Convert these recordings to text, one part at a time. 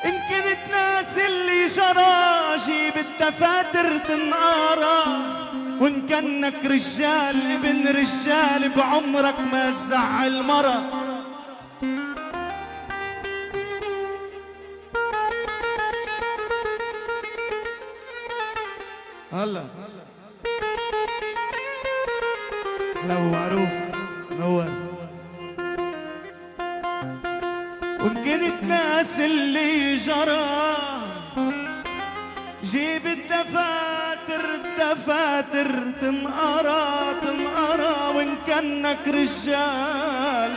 إن كنت ناس اللي جرى جيب الدفاتر تنقرا، وإن كنك رجال ابن رجال بعمرك ما تزعل مرة. هلا لو معروف نور. وإن كنت ناس اللي جرى جيب الدفاتر تنقرا تنقرا، وإن كنك رجال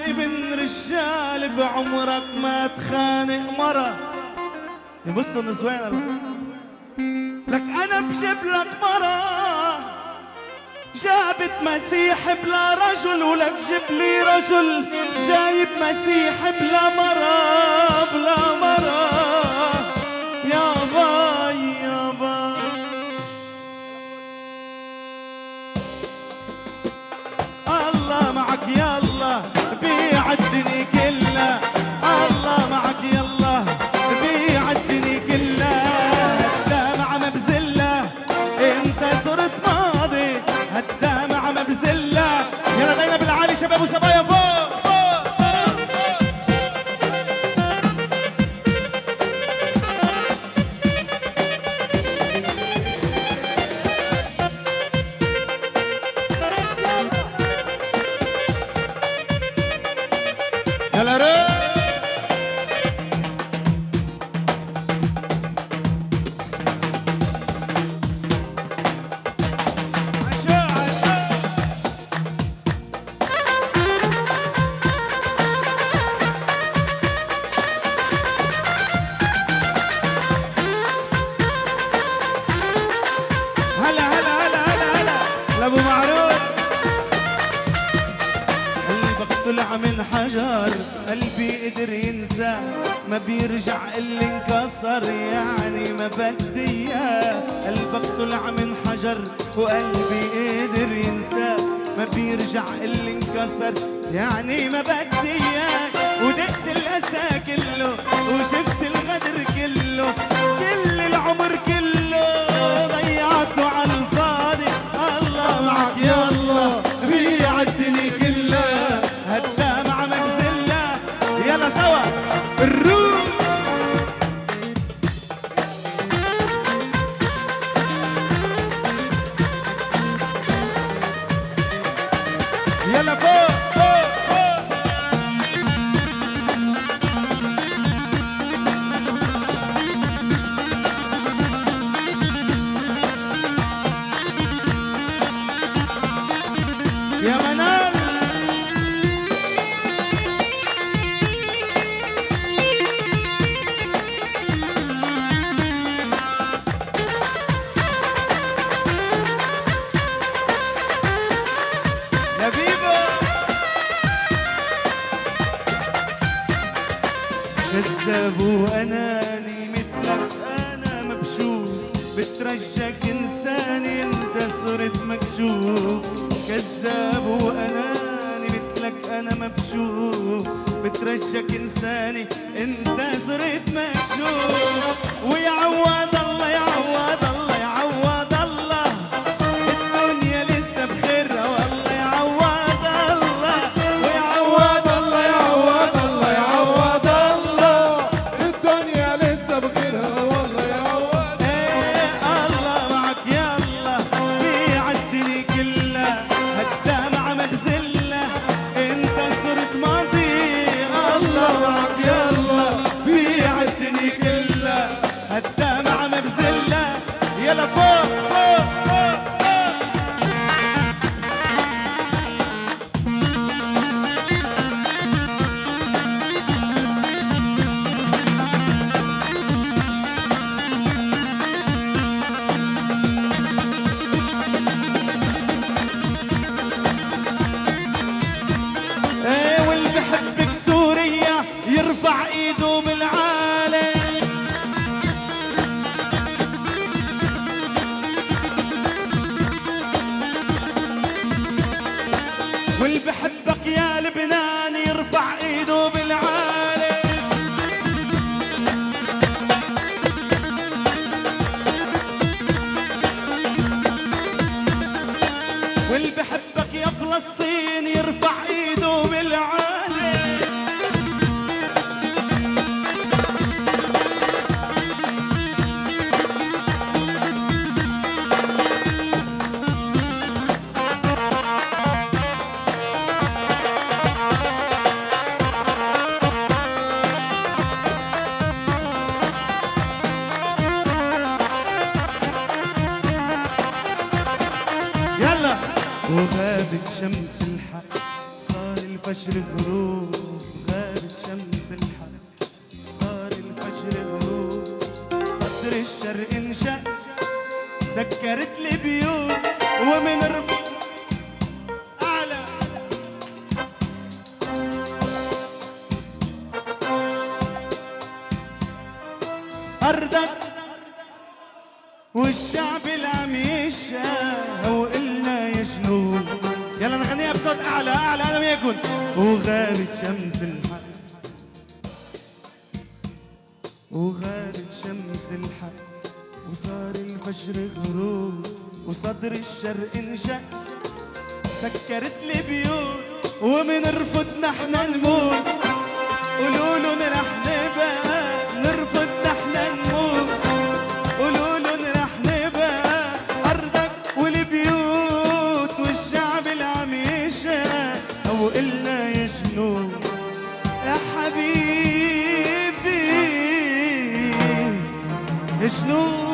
ابن رجال بعمرك ما تخانق مرة. يبصوا النسوان لك أنا بجيب لك مرة جابت مسيح بلا رجل، ولك جيب لي رجل جايب مسيح بلا مرة بلا مرة. يا باي يا باي الله معك يلا بيع الدنيا كلها، الله معك يلا بيع الدنيا كلها. الدمعة مبزلة انت صرت ماضي، الدمعة مبزلة. يلا داينا بالعالي شباب وصبايا فوق فوق فوق. يلا روح لابو معروف. قلبك طلع من حجر قلبي قدر ينسى، ما بيرجع اللي انكسر يعني ما بدي اياه. قلبك طلع من حجر وقلبي قدر ينسى، ما بيرجع اللي انكسر يعني ما بدي اياه. ودقت الاسى كله وشفت الغدر كله، كل العمر كله ضيعته على الفاضي. الله معك يلا بيع الدنيا كلها، هالدمعة مبزلة. يلا سوا الروح يلا فوق فوق فوق. يا منال يا بيبو كذاب واناني مثلك انا مبشوف، بترجاك انساني انت صرت مكشوف. كذاب واناني مثلك انا مبشوف، بترجاك انساني انت صرت مكشوف. ويعوض الله يعوض الله يعوض الله، الدنيا لسه بخيرها والله يعوض الله. ويعوض الله يعوض الله يعوض الله، الدنيا لسه بخيرها والله يعوض. الله معك يلا بيع الدنيا كلها، هالدمعة مبزلة انت صرت ماضي. الله معك يلا بيع الدنيا كلها، هالدمعة مبزلة. يلا فوق فوق فوق فوق. واللي بحبك سوريا يرفع ايده بالعالي. واللي بحبك يا لبنان يرفع ايده بالعالي. شمس الحق صار الفجر غروب، غابت شمس الحق صار الفجر غروب، صدر الشرق انشق سكرت لي بيوت ومن رفق أعلى أرضك والشعب العم يشقى وقلنا يا جنود. يلا نغنيها بصوت أعلى أعلى أنا وياكم. وغابت شمس الحق وغابت شمس الحق وصار الفجر غروب، وصدر الشرق انشق سكرت لي بيوت ومن رفض نحن نموت. قولولن رح نبقى نرفض نحن نموت، قولولن رح نبقى أرضك والبيوت والشعب العم يشقى وقلنا يا جنود. يا حبيبي يا جنود